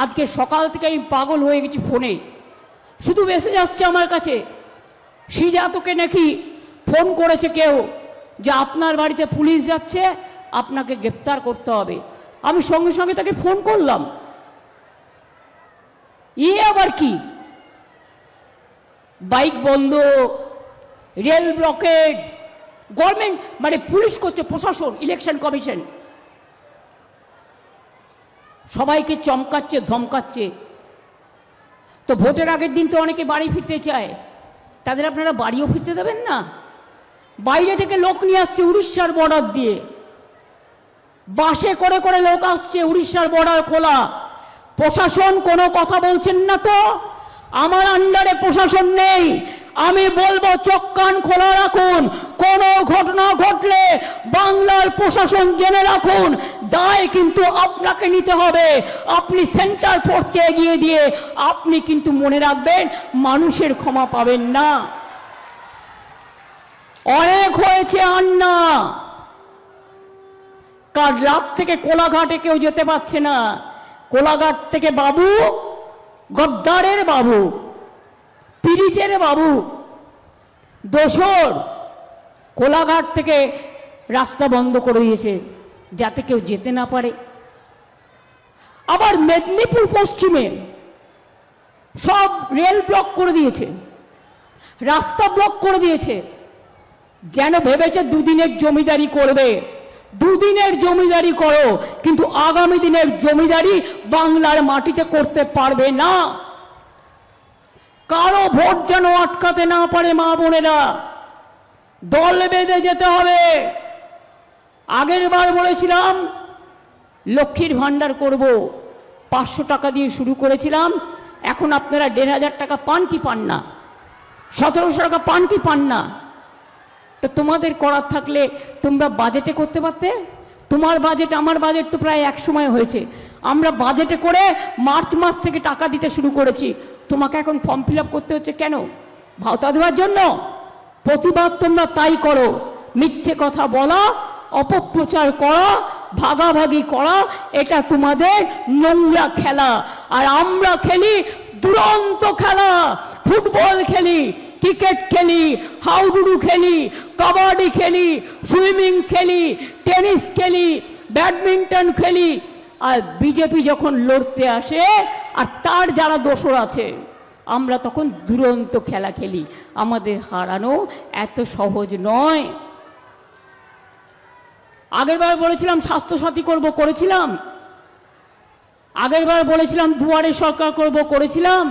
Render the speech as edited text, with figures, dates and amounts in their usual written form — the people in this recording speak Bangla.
আজকে সকাল থেকে আমি পাগল হয়ে গেছি ফোনে, শুধু মেসেজ আসছে আমার কাছে। শ্রীজাতকে নাকি ফোন করেছে কেউ যে আপনার বাড়িতে পুলিশ যাচ্ছে, আপনাকে গ্রেপ্তার করতে হবে। আমি সঙ্গে সঙ্গে তাকে ফোন করলাম। আবার কি? বাইক বন্ধ, রেল ব্লকেড, গভর্নমেন্ট মানে পুলিশ করছে, প্রশাসন, ইলেকশন কমিশন সবাইকে চমকাচ্ছে, ধমকাচ্ছে। তো ভোটের আগের দিন তো অনেকে বাড়ি ফিরতে চায়, তাদের আপনারা বাড়িও ফিরতে দেবেন না? বাইরে থেকে লোক নিয়ে আসছে উড়িষ্যার বর্ডার দিয়ে, বাসে করে করে লোক আসছে, উড়িষ্যার বর্ডার খোলা। প্রশাসন কোনো কথা বলছেন না তো? আমার আন্ডারে প্রশাসন নেই, আমি বলবো চোখ কান খোলা রাখুন। কোনো ঘটনা ঘটলে বাংলার প্রশাসন জেনে রাখুন, দায় কিন্তু আপনাকে নিতে হবে। আপনি সেন্টার ফোর্সকে এগিয়ে দিয়ে আপনি কিন্তু মনে রাখবেন মানুষের ক্ষমা পাবেন না। অনেক হয়েছে আন্না। কাল রাত থেকে কোলাঘাটে কেউ যেতে পারছে না। কোলাঘাট থেকে বাবু, গদ্দারের বাবু, পীড়িতের বাবু, দোসর কোলাঘাট থেকে রাস্তা বন্ধ করে দিয়েছে যাতে কেউ যেতে না পারে। আবার মেদিনীপুর পশ্চিমে সব রেল ব্লক করে দিয়েছে, রাস্তা ব্লক করে দিয়েছে, যেন ভেবেছে দুদিনের জমিদারি করবে। দুদিনের জমিদারি করো, কিন্তু আগামী দিনের জমিদারি বাংলার মাটিতে করতে পারবে না। কারো ভোট যেন আটকাতে না পারে মা বোনেরা, দল বেঁধে যেতে হবে। আগের বার বলেছিলাম লক্ষ্মীর ভাণ্ডার করব, 500 টাকা দিয়ে শুরু করেছিলাম। এখন আপনারা 1500 টাকা পান কি পান না? 1700 টাকা পান কি পান না? তো তোমাদের করার থাকলে তোমরা বাজেটে করতে পারতে। তোমার বাজেট আমার বাজেট তো প্রায় এক সময় হয়েছে। আমরা বাজেটে করে মার্চ মাস থেকে টাকা দিতে শুরু করেছি। তোমাকে এখন ফর্ম ফিল আপ করতে হচ্ছে কেন? ভাতা দেওয়ার জন্য? প্রতিবাদ তোমরা তাই করো। মিথ্যে কথা বলা, অপপ্রচার করা, ভাগাভাগি করা, এটা তোমাদের নোংরা খেলা। আর আমরা খেলি দুরন্ত খেলা। ফুটবল খেলি, ক্রিকেট খেলি, হাউডুডু খেলি, কাবাডি খেলি, সুইমিং খেলি, টেনিস খেলি, ব্যাডমিন্টন খেলি। আর বিজেপি যখন লড়তে আসে আর তার যারা দোসর আছে, আমরা তখন দুরন্ত খেলা খেলি। আমাদের হারানো এত সহজ নয়। আগেরবার বলেছিলাম স্বাস্থ্যসাথী করব, করেছিলাম। আগেরবার বলেছিলাম দুয়ারে সরকার করব, করেছিলাম।